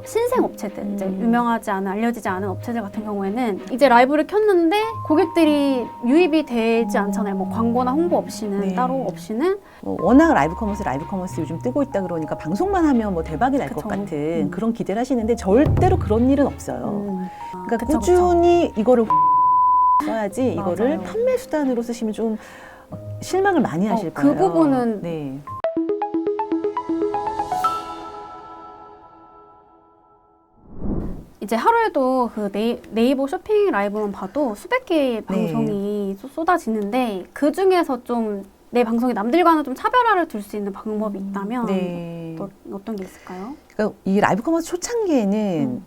신생 업체들, 이제 유명하지 않은, 알려지지 않은 업체들 같은 경우에는 이제 라이브를 켰는데 고객들이 유입이 되지 않잖아요. 뭐 광고나 홍보 없이는, 네. 따로 없이는. 워낙 라이브 커머스 요즘 뜨고 있다 그러니까 방송만 하면 뭐 대박이 날 것 그쵸. 같은 그런 기대를 하시는데 절대로 그런 일은 없어요. 그러니까 그쵸, 꾸준히 이거를 써야지 맞아요. 이거를 판매 수단으로 쓰시면 좀 실망을 많이 하실 그 거예요. 부분은 네. 이제 하루에도 그 네이버 쇼핑 라이브만 봐도 수백 개의 방송이 쏟아지는데 그 중에서 좀 내 방송이 남들과는 좀 차별화를 둘 수 있는 방법이 있다면 네. 또 어떤 게 있을까요? 그러니까 이 라이브 커머스 초창기에는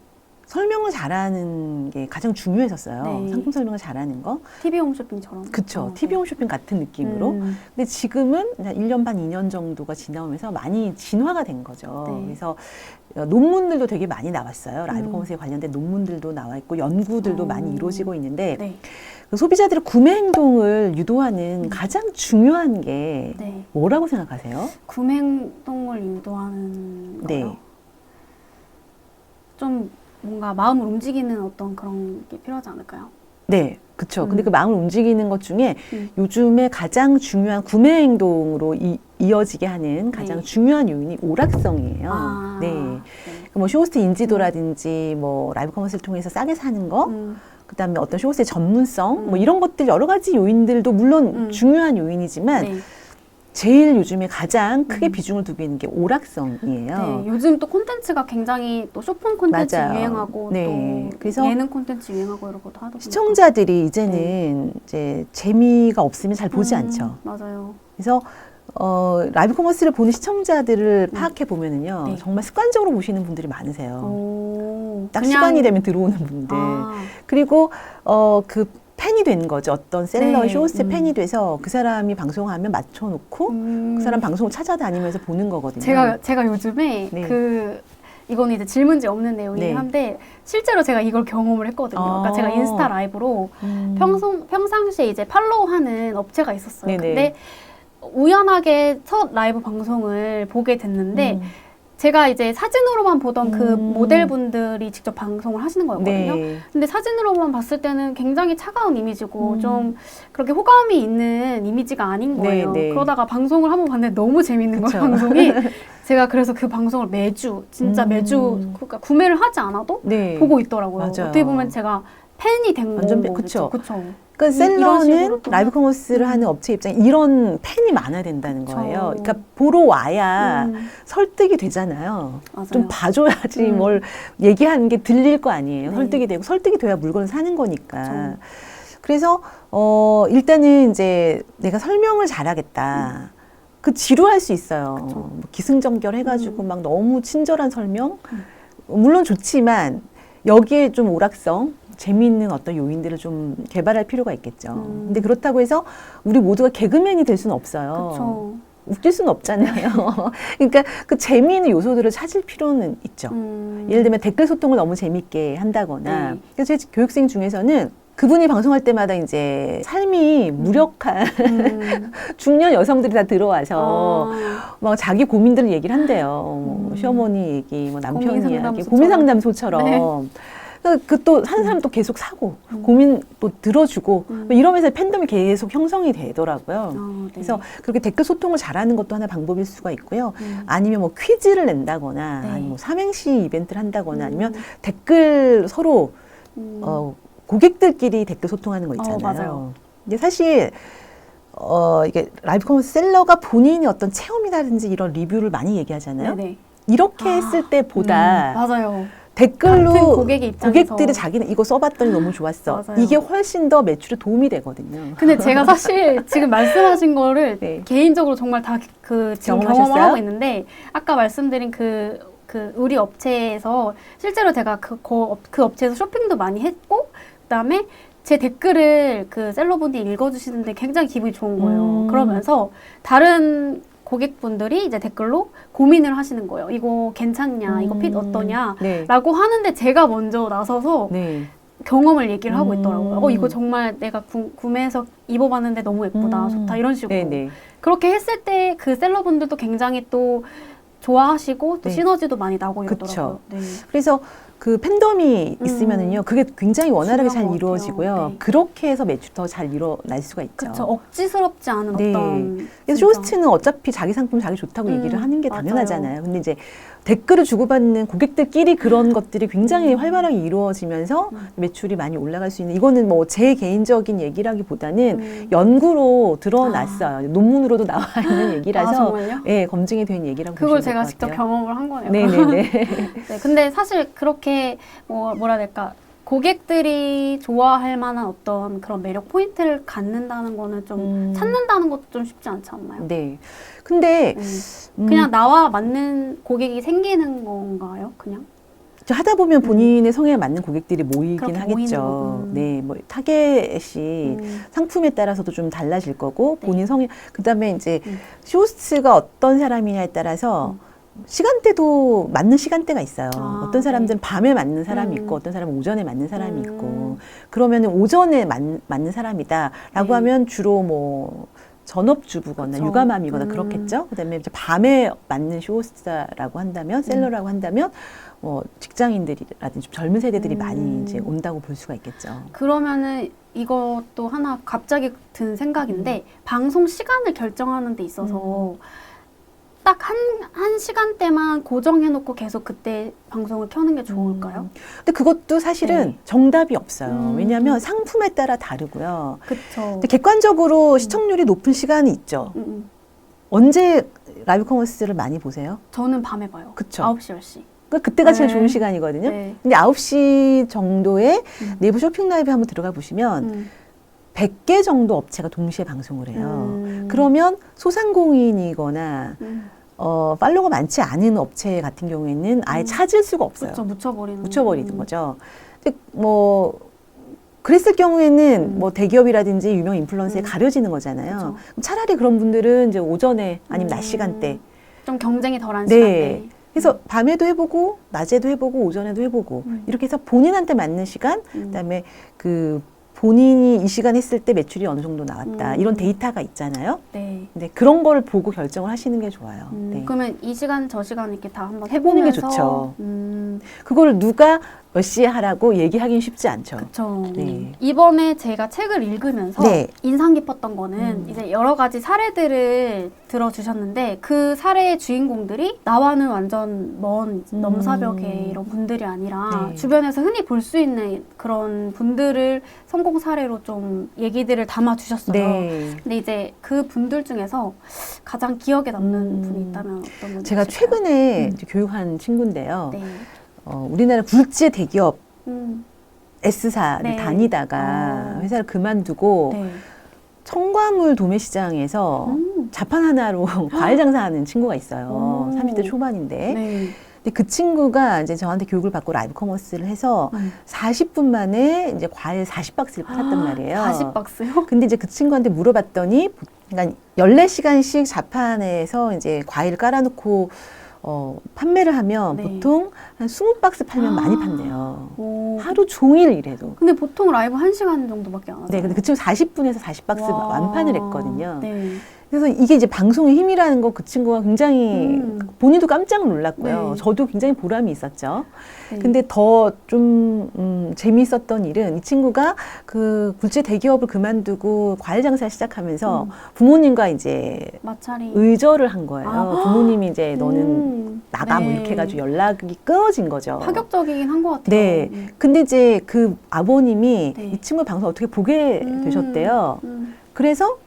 설명을 잘하는 게 가장 중요했었어요. 네. 상품 설명을 잘하는 거. TV 홈쇼핑처럼. 그쵸. TV 홈쇼핑 같은 느낌으로. 근데 지금은 1년 반, 2년 정도가 지나오면서 많이 진화가 된 거죠. 네. 그래서 논문들도 되게 많이 나왔어요. 라이브 커머스에 관련된 논문들도 나와 있고 연구들도 많이 이루어지고 있는데 네. 그 소비자들의 구매 행동을 유도하는 가장 중요한 게 네. 뭐라고 생각하세요? 구매 행동을 유도하는 네. 거요. 좀 뭔가 마음을 움직이는 어떤 그런 게 필요하지 않을까요? 네, 그렇죠. 근데 그 마음을 움직이는 것 중에 음. 요즘에 가장 중요한 구매 행동으로 이어지게 하는 가장 네. 중요한 요인이 오락성이에요. 아, 네. 네. 뭐 쇼호스트 인지도라든지 뭐 라이브 커머스를 통해서 싸게 사는 거, 그다음에 어떤 쇼호스트의 전문성, 뭐 이런 것들 여러 가지 요인들도 물론 중요한 요인이지만 네. 제일 요즘에 가장 크게 비중을 두고 있는 게 오락성이에요. 네, 요즘 또 콘텐츠가 굉장히 또 쇼핑 콘텐츠 맞아요. 유행하고 네. 또 그래서 예능 콘텐츠 유행하고 이러고도 하다 보니까 시청자들이 이제는 이제 재미가 없으면 잘 보지 않죠. 맞아요. 그래서 라이브 커머스를 보는 시청자들을 파악해 보면은요, 네. 정말 습관적으로 보시는 분들이 많으세요. 딱 그냥- 시간이 되면 들어오는 분들. 그리고 그 팬이 된 거죠. 어떤 셀러, 네. 쇼호스트 팬이 돼서 그 사람이 방송하면 맞춰놓고 그 사람 방송을 찾아다니면서 보는 거거든요. 제가 요즘에 네. 이거는 이제 질문지 없는 내용이긴 네. 한데 실제로 제가 이걸 경험을 했거든요. 그러니까 제가 인스타 라이브로 평상시에 이제 팔로우하는 업체가 있었어요. 네네. 근데 우연하게 첫 라이브 방송을 보게 됐는데 제가 이제 사진으로만 보던 그 모델분들이 직접 방송을 하시는 거였거든요. 네. 근데 사진으로만 봤을 때는 굉장히 차가운 이미지고 좀 그렇게 호감이 있는 이미지가 아닌 거예요. 네, 네. 그러다가 방송을 한번 봤는데 너무 재밌는 그쵸. 거예요, 방송이. 제가 그래서 그 방송을 진짜 매주 그러니까 구매를 하지 않아도 네. 보고 있더라고요. 맞아요. 어떻게 보면 제가 팬이 된 완전 거죠. 그쵸. 그쵸. 그러니까 이런 식으로 셀러는 또 라이브 커머스를 하는 업체 입장에 이런 팬이 많아야 된다는 그쵸. 거예요. 그러니까 보러 와야 설득이 되잖아요. 맞아요. 좀 봐줘야지 뭘 얘기하는 게 들릴 거 아니에요. 네. 설득이 되고 설득이 돼야 물건을 사는 거니까. 그쵸. 그래서 일단은 이제 내가 설명을 잘하겠다. 그 지루할 수 있어요. 뭐 기승전결 해가지고 막 너무 친절한 설명. 물론 좋지만 여기에 좀 오락성, 재미있는 어떤 요인들을 좀 개발할 필요가 있겠죠. 근데 그렇다고 해서 우리 모두가 개그맨이 될 수는 없어요. 그쵸. 웃길 수는 없잖아요. 그러니까 그 재미있는 요소들을 찾을 필요는 있죠. 예를 들면 댓글 소통을 너무 재밌게 한다거나. 네. 그래서 제 교육생 중에서는 그분이 방송할 때마다 이제 삶이 무력한 중년 여성들이 다 들어와서 막 자기 고민들을 얘기를 한대요. 뭐 시어머니 얘기, 뭐 남편 이야기, 고민 상담소처럼. 네. 그 또 한 사람 또 계속 사고 고민 또 들어주고 뭐 이러면서 팬덤이 계속 형성이 되더라고요. 네. 그래서 그렇게 댓글 소통을 잘하는 것도 하나 방법일 수가 있고요. 아니면 뭐 퀴즈를 낸다거나 네. 아니면 뭐 삼행시 이벤트를 한다거나 아니면 댓글 서로 고객들끼리 댓글 소통하는 거 있잖아요. 맞아요. 근데 사실 이게 라이브 커머스 셀러가 본인의 어떤 체험이라든지 이런 리뷰를 많이 얘기하잖아요. 네네. 이렇게 했을 때보다 맞아요. 댓글로 같은 고객의 입장에서. 고객들이 자기는 이거 써봤더니 너무 좋았어. 맞아요. 이게 훨씬 더 매출에 도움이 되거든요. 근데 제가 사실 지금 말씀하신 거를 네. 개인적으로 정말 다 지금 경험하셨어요? 경험을 하고 있는데 아까 말씀드린 그 우리 업체에서 실제로 제가 그 업체에서 쇼핑도 많이 했고 그다음에 제 댓글을 그 셀러분이 읽어주시는데 굉장히 기분이 좋은 거예요. 그러면서 다른 고객분들이 이제 댓글로 고민을 하시는 거예요. 이거 괜찮냐, 이거 핏 어떠냐, 네. 라고 하는데 제가 먼저 나서서 네. 경험을 얘기를 하고 있더라고요. 이거 정말 내가 구매해서 입어봤는데 너무 예쁘다, 좋다, 이런 식으로. 네네. 그렇게 했을 때 그 셀러분들도 굉장히 또 좋아하시고 또 네. 시너지도 많이 나고 그쵸. 이러더라고요. 네. 그래서 그 팬덤이 있으면은요, 그게 굉장히 원활하게 잘 중요한 것 이루어지고요. 같아요. 네. 그렇게 해서 매출 더 잘 일어날 수가 있죠. 그쵸. 억지스럽지 않은 네. 어떤. 그래서 진짜. 쇼호스트는 어차피 자기 상품 자기 좋다고 얘기를 하는 게 맞아요. 당연하잖아요. 근데 이제 댓글을 주고받는 고객들끼리 그런 것들이 굉장히 활발하게 이루어지면서 매출이 많이 올라갈 수 있는, 이거는 뭐 제 개인적인 얘기라기보다는 연구로 드러났어요. 논문으로도 나와 있는 얘기라서 정말요? 예, 검증이 된 얘기라고 그걸 보시면 제가 될 것 직접 같아요. 경험을 한 거네요. 네네네. 네, 근데 사실 그렇게 뭐라 해야 될까, 고객들이 좋아할 만한 어떤 그런 매력 포인트를 갖는다는 거는 좀 찾는다는 것도 좀 쉽지 않지 않나요? 네. 근데 그냥 나와 맞는 고객이 생기는 건가요? 그냥? 하다 보면 본인의 성향에 맞는 고객들이 모이긴 그렇게 하겠죠. 모이는 네, 뭐 타겟이 상품에 따라서도 좀 달라질 거고 네. 본인 성향, 그다음에 이제 쇼호스트가 어떤 사람이냐에 따라서 시간대도 맞는 시간대가 있어요. 어떤 사람들은 밤에 맞는 사람이 있고 어떤 사람은 오전에 맞는 사람이 있고, 그러면은 오전에 맞는 사람이다라고 네. 하면 주로 뭐 전업주부거나 그쵸. 육아맘이거나 그렇겠죠. 그다음에 이제 밤에 맞는 쇼호스트라고 한다면, 셀러라고 한다면 직장인들이라든지 젊은 세대들이 많이 이제 온다고 볼 수가 있겠죠. 그러면은 이것도 하나 갑자기 든 생각인데, 방송 시간을 결정하는 데 있어서 딱 한 시간대만 고정해놓고 계속 그때 방송을 켜는 게 좋을까요? 근데 그것도 사실은 네. 정답이 없어요. 왜냐하면 상품에 따라 다르고요. 그쵸. 근데 객관적으로 시청률이 높은 시간이 있죠. 언제 라이브 커머스를 많이 보세요? 저는 밤에 봐요. 그쵸. 9시, 10시. 그때가 제일 네. 좋은 시간이거든요. 네. 근데 9시 정도에 내부 쇼핑 라이브 한번 들어가 보시면 100개 정도 업체가 동시에 방송을 해요. 그러면 소상공인이거나 팔로워가 많지 않은 업체 같은 경우에는 아예 찾을 수가 없어요. 그렇죠. 묻혀버리는 거죠. 근데 뭐 그랬을 경우에는 뭐 대기업이라든지 유명 인플루언서에 가려지는 거잖아요. 그쵸. 그럼 차라리 그런 분들은 이제 오전에 아니면 낮 시간대. 좀 경쟁이 덜한 네. 시간대. 그래서 밤에도 해보고 낮에도 해보고 오전에도 해보고 이렇게 해서 본인한테 맞는 시간, 그다음에 그 본인이 이 시간 했을 때 매출이 어느 정도 나왔다, 이런 데이터가 있잖아요. 네. 근데 그런 거를 보고 결정을 하시는 게 좋아요. 네. 그러면 이 시간 저 시간 이렇게 다 한번 해보는 게 해보면서 좋죠. 그걸 누가 몇 시에 하라고 얘기하기는 쉽지 않죠. 그렇죠. 네. 이번에 제가 책을 읽으면서 네. 인상 깊었던 거는 이제 여러 가지 사례들을 들어주셨는데, 그 사례의 주인공들이 나와는 완전 먼 넘사벽의 이런 분들이 아니라 네. 주변에서 흔히 볼 수 있는 그런 분들을 성공 사례로 좀 얘기들을 담아주셨어요. 네. 근데 이제 그 분들 중에서 가장 기억에 남는 분이 있다면 어떤 분이 제가 있을까요? 최근에 이제 교육한 친구인데요. 네. 우리나라 굴지의 대기업 S사를 네. 다니다가 회사를 그만두고 네. 청과물 도매 시장에서 자판 하나로 과일 장사하는 친구가 있어요. 오. 30대 초반인데. 네. 근데 그 친구가 이제 저한테 교육을 받고 라이브 커머스를 해서 40분 만에 이제 과일 40박스를 팔았단 말이에요. 40박스요? 근데 이제 그 친구한테 물어봤더니, 그러니까 14시간씩 자판에서 이제 과일을 깔아놓고 판매를 하면 네. 보통 한 20박스 팔면 많이 판대요. 오. 하루 종일 일해도. 근데 보통 라이브 1시간 정도밖에 안 하죠. 네, 근데 그 친구 40분에서 40박스 와. 완판을 했거든요. 네. 그래서 이게 이제 방송의 힘이라는 거 그 친구가 굉장히 본인도 깜짝 놀랐고요. 네. 저도 굉장히 보람이 있었죠. 네. 근데 더 좀 재미있었던 일은 이 친구가 그 굴지 대기업을 그만두고 과일 장사를 시작하면서 부모님과 이제 마찰이. 의절을 한 거예요. 아. 부모님이 이제 너는 나가 뭐 네. 이렇게 해가지고 연락이 끊어진 거죠. 파격적이긴 한 것 같아요. 네. 근데 이제 그 아버님이 네. 이 친구 방송 어떻게 보게 되셨대요. 그래서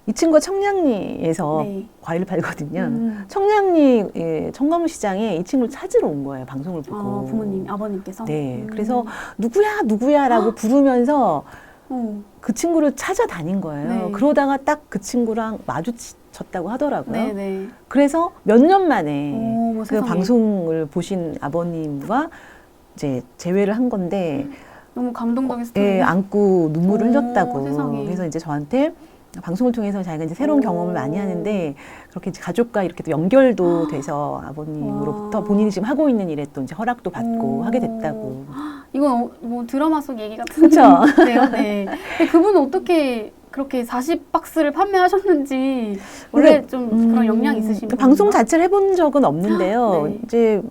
이 친구가 청량리에서 네. 과일을 팔거든요. 청량리 청과물 시장에 이 친구를 찾으러 온 거예요. 방송을 보고. 부모님, 아버님께서. 네. 그래서 누구야라고 부르면서 어. 그 친구를 찾아다닌 거예요. 네. 그러다가 딱 그 친구랑 마주쳤다고 하더라고요. 네네. 그래서 몇 년 만에 오, 그 세상에. 방송을 보신 아버님과 이제 재회를 한 건데, 너무 감동적인 스토리. 예, 안고 눈물을 오, 흘렸다고. 세상에. 그래서 이제 저한테 방송을 통해서 자기가 이제 새로운 오. 경험을 많이 하는데, 그렇게 이제 가족과 이렇게 또 연결도 돼서 아버님으로부터 와. 본인이 지금 하고 있는 일에 또 이제 허락도 받고 오. 하게 됐다고. 이건 뭐 드라마 속 얘기 같은 그쵸? 데요. 네. 근데 그분은 어떻게 그렇게 40박스를 판매하셨는지 원래 좀 그런 역량이 있으신 분인가? 방송 자체를 해본 적은 없는데요. 네. 이제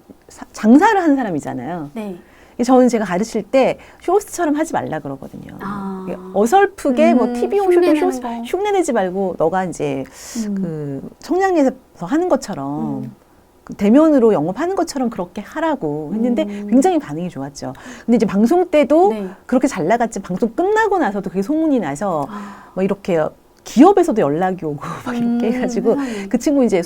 장사를 하는 사람이잖아요. 네. 저는 제가 가르칠 때 쇼호스트처럼 하지 말라 그러거든요. 아. 어설프게 뭐 TV용 쇼핑 흉내내는 거. 흉내내지 말고 너가 이제 그 청량리에서 하는 것처럼 그 대면으로 영업하는 것처럼 그렇게 하라고 했는데 굉장히 반응이 좋았죠. 근데 이제 방송 때도 네. 그렇게 잘 나갔지 방송 끝나고 나서도 그게 소문이 나서 아. 뭐 이렇게 기업에서도 연락이 오고 막 이렇게 해가지고 세상에. 그 친구 이제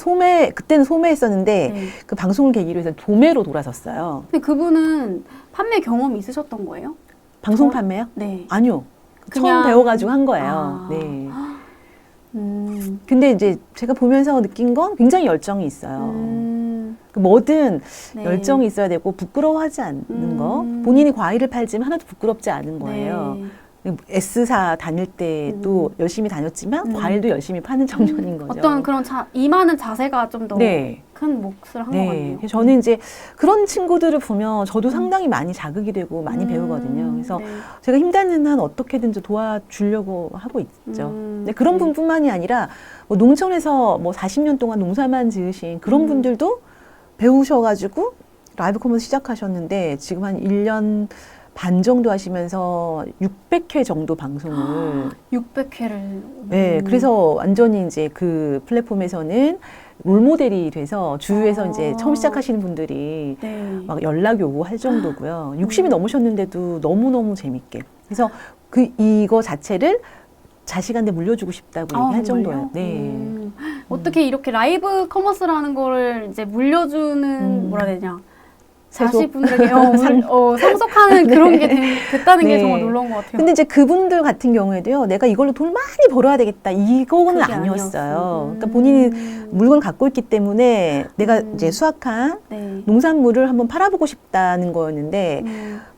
그때는 소매했었는데 네. 그 방송을 계기로 해서 도매로 돌아섰어요. 근데 그분은 판매 경험이 있으셨던 거예요? 방송 저- 판매요? 네. 아니요. 그냥- 처음 배워가지고 한 거예요. 아. 네. 근데 이제 제가 보면서 느낀 건 굉장히 열정이 있어요. 그 뭐든 네. 열정이 있어야 되고 부끄러워하지 않는 거. 본인이 과일을 팔지만 하나도 부끄럽지 않은 거예요. 네. S사 다닐 때도 열심히 다녔지만 과일도 열심히 파는 청년인 거죠. 어떤 그런 임하는 자세가 좀 더 큰 네. 몫을 한 것 네. 같네요. 그래서 저는 이제 그런 친구들을 보면 저도 상당히 많이 자극이 되고 많이 배우거든요. 그래서 네. 제가 힘닿는 한 어떻게든지 도와주려고 하고 있죠. 근데 그런 네. 분뿐만이 아니라 뭐 농촌에서 뭐 40년 동안 농사만 지으신 그런 분들도 배우셔가지고 라이브 커머스 시작하셨는데 지금 한 1년 반 정도 하시면서 600회 정도 방송을 600회를. 네, 그래서 완전히 이제 그 플랫폼에서는 롤모델이 돼서 주위에서 이제 처음 시작하시는 분들이 네. 막 연락이 오고 할 정도고요. 60이 넘으셨는데도 너무너무 재밌게. 그래서 이거 자체를 자식한테 물려주고 싶다고 얘기할 정도예요. 네. 어떻게 이렇게 라이브 커머스라는 거를 이제 물려주는 뭐라 해야 되냐. 세속? 자식분들에게 상속하는 네. 그런 게 됐다는 게 네. 정말 놀라운 것 같아요. 근데 이제 그분들 같은 경우에도 내가 이걸로 돈 많이 벌어야 되겠다. 이거는 그게 아니었어요. 그러니까 음. 본인이 물건을 갖고 있기 때문에 내가 이제 수확한 네. 농산물을 한번 팔아보고 싶다는 거였는데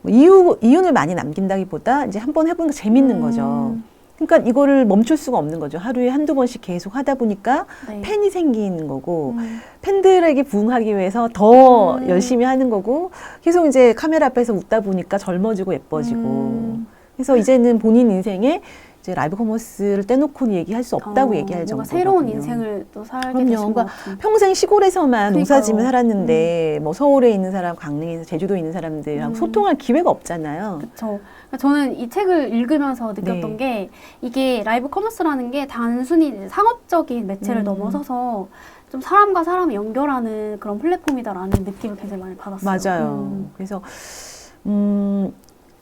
뭐 이윤을 많이 남긴다기보다 이제 한번 해보니까 재밌는 거죠. 그러니까 이거를 멈출 수가 없는 거죠. 하루에 한두 번씩 계속 하다 보니까 네. 팬이 생기는 거고 팬들에게 부응하기 위해서 더 열심히 하는 거고 계속 이제 카메라 앞에서 웃다 보니까 젊어지고 예뻐지고 그래서 이제는 본인 인생에 이제 라이브 커머스를 떼놓고 얘기할 수 없다고 얘기할 정도거든요. 새로운 인생을 또 살게 그럼요. 되신 것 그러니까 같아요. 평생 시골에서만 농사지며 그러니까요. 살았는데 뭐 서울에 있는 사람, 강릉에서 제주도에 있는 사람들하고 소통할 기회가 없잖아요. 그렇죠. 저는 이 책을 읽으면서 느꼈던 네. 게 이게 라이브 커머스라는 게 단순히 상업적인 매체를 넘어서서 좀 사람과 사람을 연결하는 그런 플랫폼이다라는 느낌을 굉장히 많이 받았어요. 맞아요. 그래서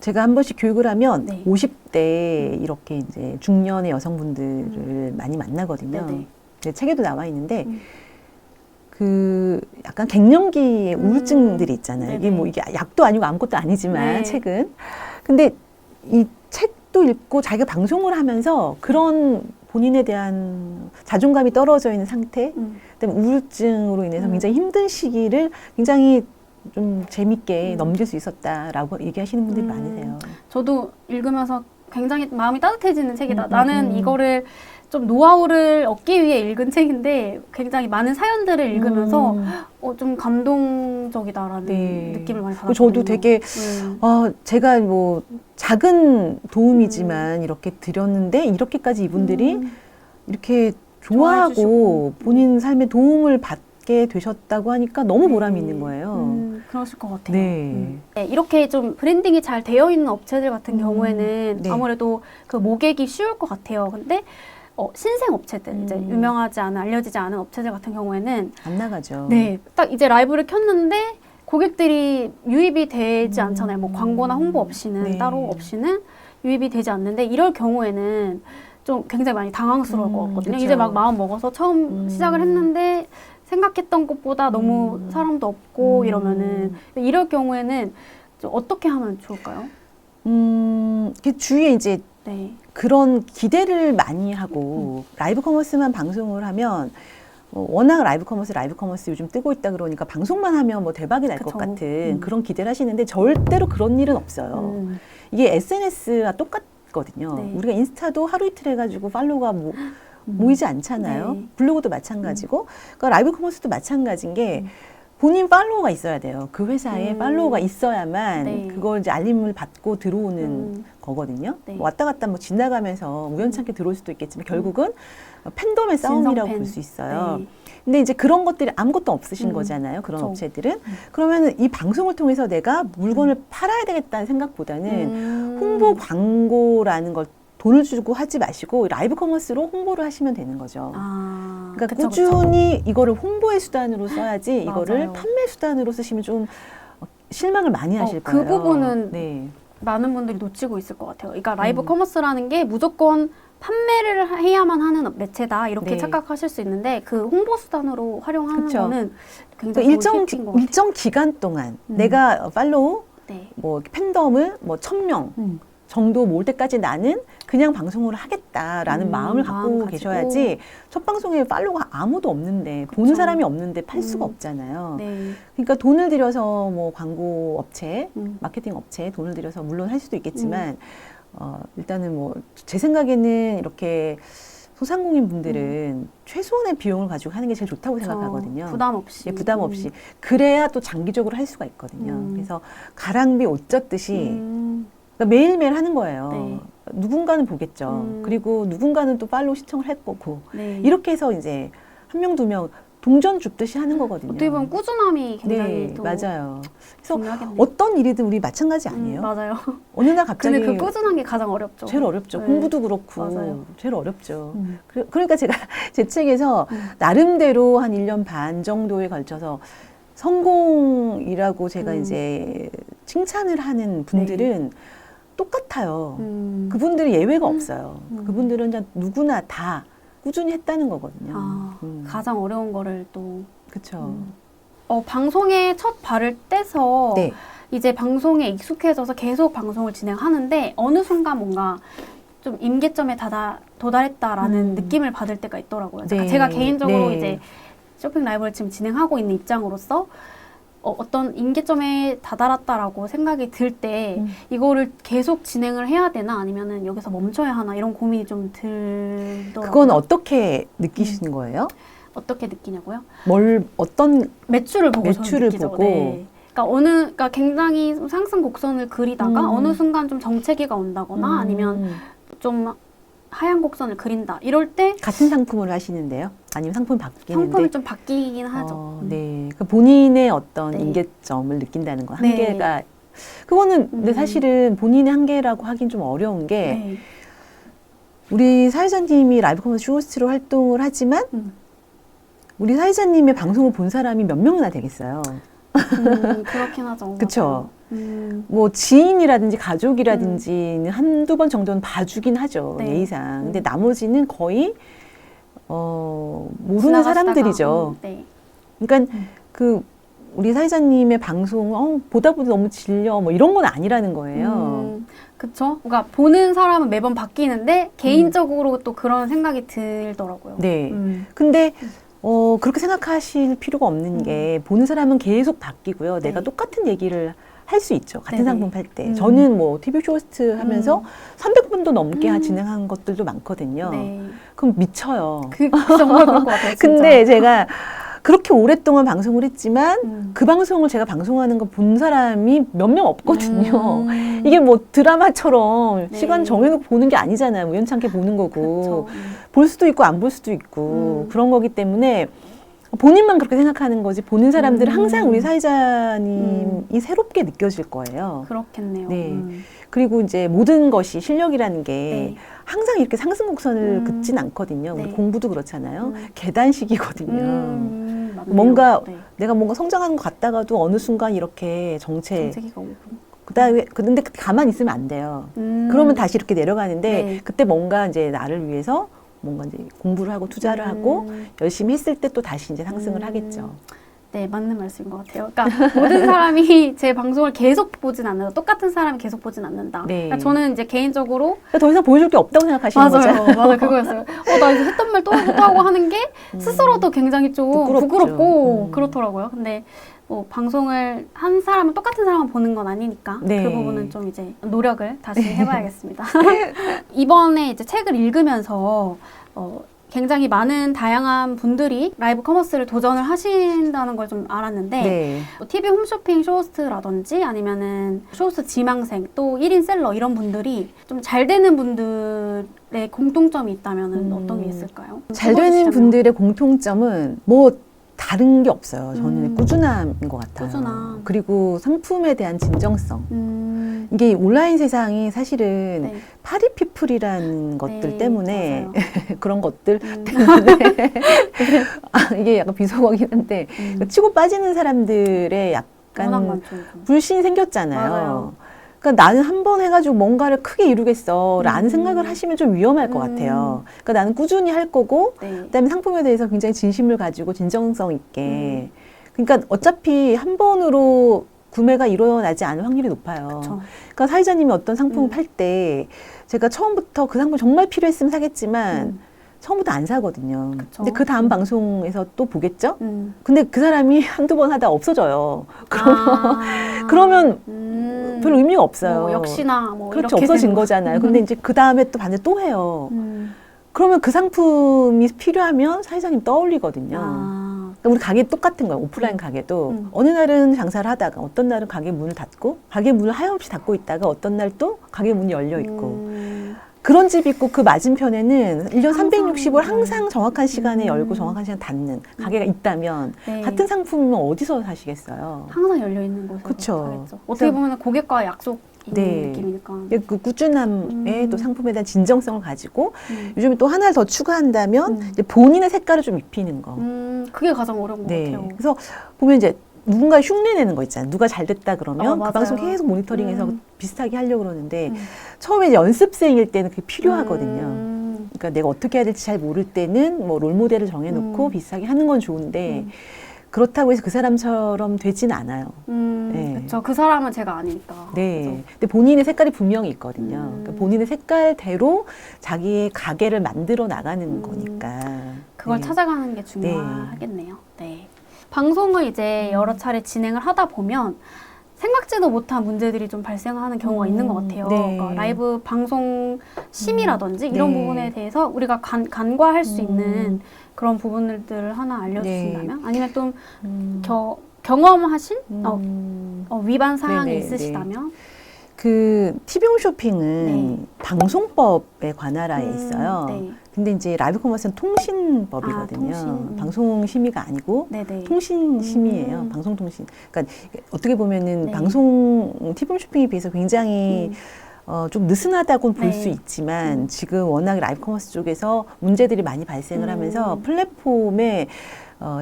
제가 한 번씩 교육을 하면 네. 50대 이렇게 이제 중년의 여성분들을 많이 만나거든요. 네네. 제 책에도 나와 있는데 그 약간 갱년기의 우울증들이 있잖아요. 이게 네네. 뭐 이게 약도 아니고 아무것도 아니지만 네. 책은. 근데 이 책도 읽고 자기가 방송을 하면서 그런 본인에 대한 자존감이 떨어져 있는 상태, 그다음에 우울증으로 인해서 굉장히 힘든 시기를 굉장히 좀 재밌게 넘길 수 있었다라고 얘기하시는 분들이 많으세요. 저도 읽으면서 굉장히 마음이 따뜻해지는 책이다. 나는 이거를 좀 노하우를 얻기 위해 읽은 책인데 굉장히 많은 사연들을 읽으면서 좀 감동적이다라는 네. 느낌을 많이 받았거든요. 저도 되게 제가 뭐 작은 도움이지만 이렇게 드렸는데 이렇게까지 이분들이 이렇게 좋아하고 좋아해주시고. 본인 삶에 도움을 받게 되셨다고 하니까 너무 보람이 있는 거예요. 그러실 것 같아요. 네. 네, 이렇게 좀 브랜딩이 잘 되어 있는 업체들 같은 경우에는 네. 아무래도 그 모객이 쉬울 것 같아요. 근데 신생 업체들, 이제 유명하지 않은, 알려지지 않은 업체들 같은 경우에는 안 나가죠. 네, 딱 이제 라이브를 켰는데 고객들이 유입이 되지 않잖아요. 뭐 광고나 홍보 없이는, 네. 따로 없이는 유입이 되지 않는데 이럴 경우에는 좀 굉장히 많이 당황스러울 것 같거든요. 그쵸. 이제 막 마음 먹어서 처음 시작을 했는데 생각했던 것보다 너무 사람도 없고 이러면은 이럴 경우에는 좀 어떻게 하면 좋을까요? 그 주위에 이제 네. 그런 기대를 많이 하고 라이브 커머스만 방송을 하면 워낙 라이브 커머스 요즘 뜨고 있다 그러니까 방송만 하면 뭐 대박이 날 것 그쵸. 같은 그런 기대를 하시는데 절대로 그런 일은 없어요. 이게 SNS와 똑같거든요. 네. 우리가 인스타도 하루 이틀 해가지고 팔로워가 모이지 않잖아요. 네. 블로그도 마찬가지고 그러니까 라이브 커머스도 마찬가지인 게 본인 팔로워가 있어야 돼요. 그 회사에 팔로워가 있어야만 네. 그걸 이제 알림을 받고 들어오는 거거든요. 네. 뭐 왔다 갔다 뭐 지나가면서 우연찮게 들어올 수도 있겠지만 결국은 팬덤의 싸움이라고 진성팬. 볼 수 있어요. 네. 근데 이제 그런 것들이 아무것도 없으신 거잖아요. 그런 그쵸. 업체들은. 그러면 이 방송을 통해서 내가 물건을 팔아야 되겠다는 생각보다는 홍보 광고라는 걸 돈을 주고 하지 마시고 라이브 커머스로 홍보를 하시면 되는 거죠. 아, 그러니까 그쵸, 꾸준히 이거를 홍보의 수단으로 써야지 이거를 맞아요. 판매 수단으로 쓰시면 좀 실망을 많이 하실 그 거예요. 부분은 네. 많은 분들이 놓치고 있을 것 같아요. 그러니까 라이브 커머스라는 게 무조건 판매를 해야만 하는 매체다 이렇게 네. 착각하실 수 있는데 그 홍보 수단으로 활용하는 그쵸. 거는 그러니까 굉장히 좋은 팁인 것 같아요. 일정 기간 동안 내가 팔로우 네. 뭐 팬덤을 뭐 1,000명 정도 모을 때까지 나는 그냥 방송을 하겠다라는 마음을 갖고 마음 가지고. 계셔야지 첫 방송에 팔로우가 아무도 없는데 보는 사람이 없는데 팔 수가 없잖아요. 네. 그러니까 돈을 들여서 뭐 광고 업체, 음. 마케팅 업체에 돈을 들여서 물론 할 수도 있겠지만 일단은 뭐 제 생각에는 이렇게 소상공인 분들은 최소한의 비용을 가지고 하는 게 제일 좋다고 생각하거든요. 부담 없이. 예, 부담 없이. 그래야 또 장기적으로 할 수가 있거든요. 그래서 가랑비 옷 젖듯이 그러니까 매일매일 하는 거예요. 네. 누군가는 보겠죠. 그리고 누군가는 또 팔로우 시청을 할 거고. 네. 이렇게 해서 이제 한 명, 두 명 동전 줍듯이 하는 거거든요. 어떻게 보면 꾸준함이 굉장히 네, 또 맞아요. 그래서 중요하겠네요. 어떤 일이든 우리 마찬가지 아니에요? 맞아요. 어느 날 갑자기 근데 그 꾸준한 게 가장 어렵죠. 제일 어렵죠. 네. 공부도 그렇고 맞아요. 제일 어렵죠. 그러니까 제가 제 책에서 나름대로 한 1년 반 정도에 걸쳐서 성공이라고 제가 이제 칭찬을 하는 분들은 똑같아요. 그분들은 예외가 없어요. 그분들은 그냥 누구나 다 꾸준히 했다는 거거든요. 아, 가장 어려운 거를 또 그렇죠. 방송에 첫 발을 떼서 네. 이제 방송에 익숙해져서 계속 방송을 진행하는데 어느 순간 뭔가 좀 임계점에 도달했다라는 느낌을 받을 때가 있더라고요. 네. 제가 개인적으로 네. 이제 쇼핑 라이브를 지금 진행하고 있는 입장으로서 어떤 임계점에 다다랐다라고 생각이 들 때 이거를 계속 진행을 해야 되나 아니면은 여기서 멈춰야 하나 이런 고민이 좀 들더라고요. 그건 어떻게 느끼시는 거예요? 어떻게 느끼냐고요? 어떤 매출을 보고 매출을 저는 느끼죠. 보고. 네. 그러니까 굉장히 상승 곡선을 그리다가 어느 순간 좀 정체기가 온다거나 아니면 좀 하향 곡선을 그린다. 이럴 때 같은 상품을 하시는데요? 아니면 상품이 바뀌는데? 상품이 좀 바뀌긴 하죠. 네. 그 본인의 어떤 네. 임계점을 느낀다는 거, 네. 한계가. 그거는 근데 사실은 본인의 한계라고 하긴 좀 어려운 게 네. 우리 사회자님이 라이브 커머스 쇼호스트로 활동을 하지만 우리 사회자님의 방송을 본 사람이 몇 명이나 되겠어요. 그렇긴 하죠. 그쵸? 맞아요. 뭐 지인이라든지 가족이라든지는 한두 번 정도는 봐주긴 하죠. 네. 예의상. 근데 나머지는 거의 모르는 지나가시다가, 사람들이죠. 네. 그러니까 그 우리 사회자님의 방송 보다 보다 너무 질려 뭐 이런 건 아니라는 거예요. 그쵸? 그러니까 보는 사람은 매번 바뀌는데 개인적으로 또 그런 생각이 들더라고요. 네. 근데 그렇게 생각하실 필요가 없는 게 보는 사람은 계속 바뀌고요. 네. 내가 똑같은 얘기를 할 수 있죠. 같은 네네. 상품 팔 때. 저는 뭐 TV 쇼호스트 하면서 300분도 넘게 진행한 것들도 많거든요. 네. 그럼 미쳐요. 정말 그럴 것 같아요. 진짜. 근데 제가 그렇게 오랫동안 방송을 했지만 그 방송을 제가 방송하는 거 본 사람이 몇 명 없거든요. 이게 뭐 드라마처럼 네. 시간 정해놓고 보는 게 아니잖아요. 우연찮게 보는 거고. 그쵸. 볼 수도 있고 안 볼 수도 있고 그런 거기 때문에 본인만 그렇게 생각하는 거지 보는 사람들은 항상 우리 사회자님이 새롭게 느껴질 거예요. 그렇겠네요. 네. 그리고 이제 모든 것이 실력이라는 게 네. 항상 이렇게 상승 곡선을 긋진 않거든요. 네. 우리 공부도 그렇잖아요. 계단식이거든요. 맞네요. 뭔가 네. 내가 뭔가 성장하는 것 같다가도 어느 순간 이렇게 정체기가 오고. 그다음에 근데 가만히 있으면 안 돼요. 그러면 다시 이렇게 내려가는데 네. 그때 뭔가 이제 나를 위해서 뭔가 이제 공부를 하고 투자를 하고 열심히 했을 때 또 다시 이제 상승을 하겠죠. 네, 맞는 말씀인 것 같아요. 그러니까 모든 사람이 제 방송을 계속 보진 않는다. 똑같은 사람이 계속 보진 않는다. 네. 그러니까 저는 이제 개인적으로 그러니까 더 이상 보여줄 게 없다고 생각하시는 맞아요, 거죠. 맞아요, 그거였어요. 나 이제 했던 말 또 하고 하는 게 스스로도 굉장히 좀 부끄럽죠. 부끄럽고 그렇더라고요. 근데 뭐 방송을 한 사람은 똑같은 사람만 보는 건 아니니까 네. 그 부분은 좀 이제 노력을 다시 해봐야겠습니다. 이번에 이제 책을 읽으면서 굉장히 많은 다양한 분들이 라이브 커머스를 도전을 하신다는 걸 좀 알았는데 네. TV 홈쇼핑 쇼호스트라든지 아니면은 쇼호스트 지망생 또 1인 셀러 이런 분들이 좀 잘 되는 분들의 공통점이 있다면 어떤 게 있을까요? 잘 되는 분들의 공통점은 뭐 다른 게 없어요. 저는 꾸준함인 것 같아요. 꾸준함. 그리고 상품에 대한 진정성. 이게 온라인 세상이 사실은 네. 파리피플이라는 것들 네, 때문에 맞아요. 그런 것들 때문에 이게 약간 비속어긴 한데 치고 빠지는 사람들의 워낙 약간 많죠. 불신이 생겼잖아요. 맞아요. 그러니까 나는 한 번 해가지고 뭔가를 크게 이루겠어라는 생각을 하시면 좀 위험할 것 같아요. 그러니까 나는 꾸준히 할 거고, 네. 그다음에 상품에 대해서 굉장히 진심을 가지고 진정성 있게. 그러니까 어차피 한 번으로 구매가 일어나지 않을 확률이 높아요. 그쵸. 그러니까 사회자님이 어떤 상품을 팔 때 제가 처음부터 그 상품 정말 필요했으면 사겠지만 처음부터 안 사거든요. 그쵸. 근데 그 다음 방송에서 또 보겠죠? 음. 근데 그 사람이 한두 번 하다 없어져요. 아. 그러면 별 의미가 없어요. 뭐 역시나 뭐 그렇죠. 이렇게 없어진 되는 거잖아요. 근데 이제 그 다음에 또 반대 또 해요. 그러면 그 상품이 필요하면 사회자님 떠올리거든요. 아. 그러니까 우리 가게 똑같은 거예요. 오프라인 가게도 어느 날은 장사를 하다가 어떤 날은 가게 문을 닫고 가게 문을 하염없이 닫고 있다가 어떤 날 또 가게 문이 열려 있고 그런 집이 있고 그 맞은편에는 1년 365일 항상 정확한 시간에 열고 정확한 시간에 닫는 가게가 있다면 네. 같은 상품이면 어디서 사시겠어요? 항상 열려 있는 곳에서 그쵸. 사겠죠. 어떻게 보면 고객과 약속 있는 네. 느낌이니까. 그 꾸준함에 또 상품에 대한 진정성을 가지고 요즘에 또 하나를 더 추가한다면 이제 본인의 색깔을 좀 입히는 거. 그게 가장 어려운 것 네. 같아요. 그래서 보면 이제 누군가 흉내내는 거 있잖아요. 누가 잘 됐다 그러면 맞아요. 그 방송 계속 모니터링해서 비슷하게 하려고 그러는데 처음에 이제 연습생일 때는 그게 필요하거든요. 그러니까 내가 어떻게 해야 될지 잘 모를 때는 뭐 롤모델을 정해놓고 비슷하게 하는 건 좋은데 그렇다고 해서 그 사람처럼 되진 않아요. 네. 그렇죠. 그 사람은 제가 아니니까. 네. 그죠? 근데 본인의 색깔이 분명히 있거든요. 그러니까 본인의 색깔대로 자기의 가게를 만들어 나가는 거니까. 그걸 네. 찾아가는 게 중요하겠네요. 네. 방송을 이제 여러 차례 진행을 하다 보면 생각지도 못한 문제들이 좀 발생하는 경우가 있는 것 같아요. 네. 그러니까 라이브 방송 심의라든지 이런 네. 부분에 대해서 우리가 간과할 수 있는 그런 부분들을 하나 알려주신다면 아니면 좀 경험하신 위반 사항이 네네, 있으시다면 그 TV 홈쇼핑은 네. 방송법에 관할하에 있어요. 네. 근데 이제 라이브 커머스는 통신법이거든요. 아, 통신. 방송 심의가 아니고 네네. 통신 심의예요. 방송통신. 그러니까 어떻게 보면은 네. 방송 TV 홈쇼핑에 비해서 굉장히 좀 느슨하다고 볼 네. 수 있지만 지금 워낙 라이브 커머스 쪽에서 문제들이 많이 발생을 하면서 플랫폼에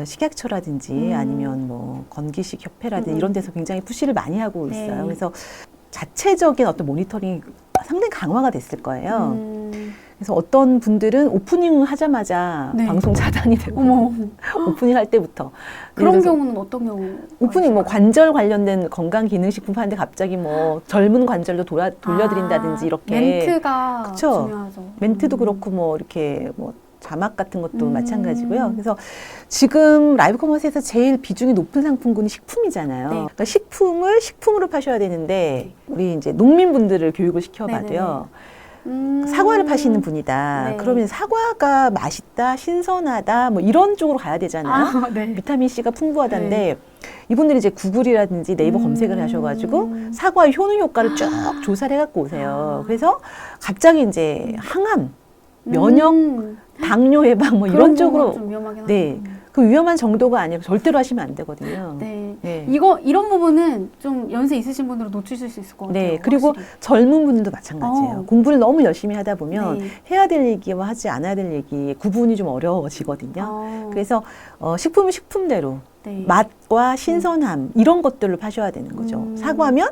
식약처라든지 아니면 뭐 건기식 협회라든지 이런 데서 굉장히 푸시를 많이 하고 있어요. 네. 그래서 자체적인 어떤 모니터링이 상당히 강화가 됐을 거예요. 그래서 어떤 분들은 오프닝 하자마자 네. 방송 차단이 되고 어머. 오프닝 할 때부터 그런 예를 들어서 경우는 어떤 경우? 오프닝 뭐 관절 관련된 건강 기능식품 파는데 갑자기 뭐 젊은 관절로 돌려드린다든지 이렇게 멘트가 그쵸. 중요하죠. 멘트도 그렇고 뭐 이렇게 뭐 자막 같은 것도 마찬가지고요. 그래서 지금 라이브 커머스에서 제일 비중이 높은 상품군이 식품이잖아요. 네. 그러니까 식품을 식품으로 파셔야 되는데 우리 이제 농민분들을 교육을 시켜봐도요. 사과를 파시는 분이다. 네. 그러면 사과가 맛있다, 신선하다, 뭐 이런 쪽으로 가야 되잖아요. 네. 비타민 C가 풍부하다는데 이분들이 이제 구글이라든지 네이버 검색을 하셔가지고 사과의 효능 효과를 쭉 조사를 해갖고 오세요. 그래서 갑자기 이제 항암, 면역, 당뇨 예방 뭐 이런 쪽으로 좀 위험하긴 네. 하죠. 그 위험한 정도가 아니라 절대로 하시면 안 되거든요. 네. 네. 이런 부분은 좀 연세 있으신 분들은 놓치실 수 있을 것 같아요. 네, 그리고 확실히. 젊은 분들도 마찬가지예요. 공부를 너무 열심히 하다 보면 네. 해야 될 얘기와 하지 않아야 될 얘기 구분이 좀 어려워지거든요. 그래서 식품은 식품대로 네. 맛과 신선함 이런 것들로 파셔야 되는 거죠. 사과면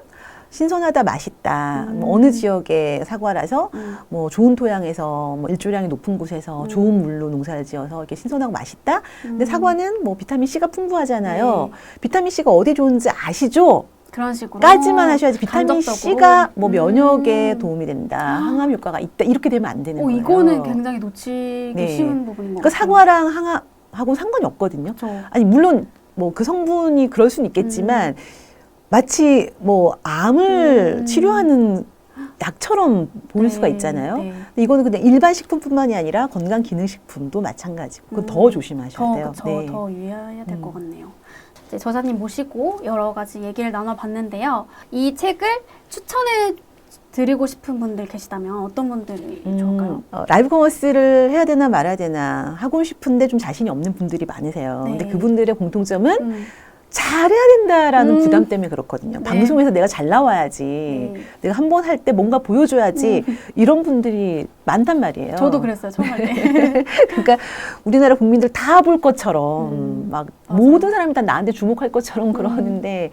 신선하다, 맛있다. 뭐 어느 지역의 사과라서 뭐 좋은 토양에서 뭐 일조량이 높은 곳에서 좋은 물로 농사를 지어서 이렇게 신선하고 맛있다. 근데 사과는 뭐 비타민 C가 풍부하잖아요. 네. 비타민 C가 어디 좋은지 아시죠? 그런 식으로 까지만 하셔야지. 비타민 간접적으로. C가 뭐 면역에 도움이 된다, 항암 효과가 있다 이렇게 되면 안 되는 거예요. 이거는 굉장히 놓치기 네. 쉬운 부분인 것 그 같아요. 사과랑 항암하고 상관이 없거든요. 그렇죠. 아니 물론 뭐 그 성분이 그럴 수는 있겠지만 마치 뭐 암을 치료하는 약처럼 보일 네, 수가 있잖아요. 네. 근데 이거는 그냥 일반 식품뿐만이 아니라 건강기능식품도 마찬가지고 그건 더 조심하셔야 돼요. 더 유의해야 될 것 같네요. 이제 저자님 모시고 여러 가지 얘기를 나눠봤는데요. 이 책을 추천해 드리고 싶은 분들 계시다면 어떤 분들이 좋을까요? 라이브 커머스를 해야 되나 말아야 되나 하고 싶은데 좀 자신이 없는 분들이 많으세요. 네. 근데 그분들의 공통점은 음. 잘해야 된다라는 부담 때문에 그렇거든요. 네. 방송에서 내가 잘 나와야지. 네. 내가 한 번 할 때 뭔가 보여줘야지. 이런 분들이 많단 말이에요. 저도 그랬어요, 처음 할 때. 그러니까 우리나라 국민들 다 볼 것처럼 막 맞아요. 모든 사람이 다 나한테 주목할 것처럼 그러는데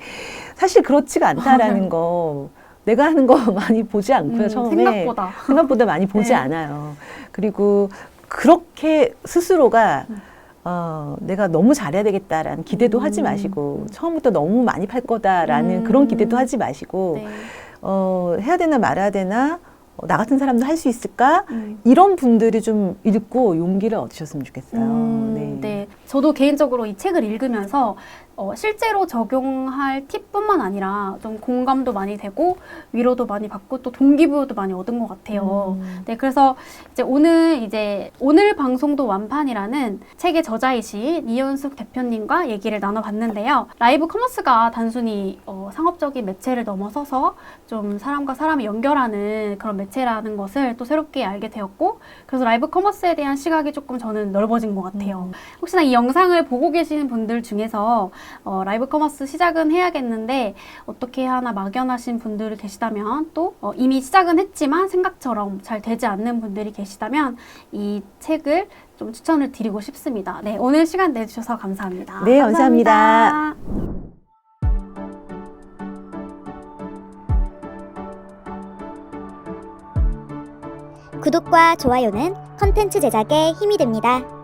사실 그렇지가 않다라는 거 내가 하는 거 많이 보지 않고요. 처음에 생각보다 많이 보지 네. 않아요. 그리고 그렇게 스스로가 내가 너무 잘해야 되겠다라는 기대도 하지 마시고 처음부터 너무 많이 팔 거다라는 그런 기대도 하지 마시고 네. 해야 되나 말아야 되나 나 같은 사람도 할 수 있을까? 이런 분들이 좀 읽고 용기를 얻으셨으면 좋겠어요. 네. 저도 개인적으로 이 책을 읽으면서 실제로 적용할 팁뿐만 아니라 좀 공감도 많이 되고 위로도 많이 받고 또 동기부여도 많이 얻은 것 같아요. 네, 그래서 이제 오늘 방송도 완판이라는 책의 저자이신 이현숙 대표님과 얘기를 나눠봤는데요. 라이브 커머스가 단순히 상업적인 매체를 넘어서서 좀 사람과 사람을 연결하는 그런 매체라는 것을 또 새롭게 알게 되었고, 그래서 라이브 커머스에 대한 시각이 조금 저는 넓어진 것 같아요. 혹시나 이 영상을 보고 계시는 분들 중에서 라이브 커머스 시작은 해야겠는데 어떻게 하나 막연하신 분들이 계시다면 또 이미 시작은 했지만 생각처럼 잘 되지 않는 분들이 계시다면 이 책을 좀 추천을 드리고 싶습니다. 네, 오늘 시간 내주셔서 감사합니다. 네, 감사합니다. 감사합니다. 구독과 좋아요는 컨텐츠 제작에 힘이 됩니다.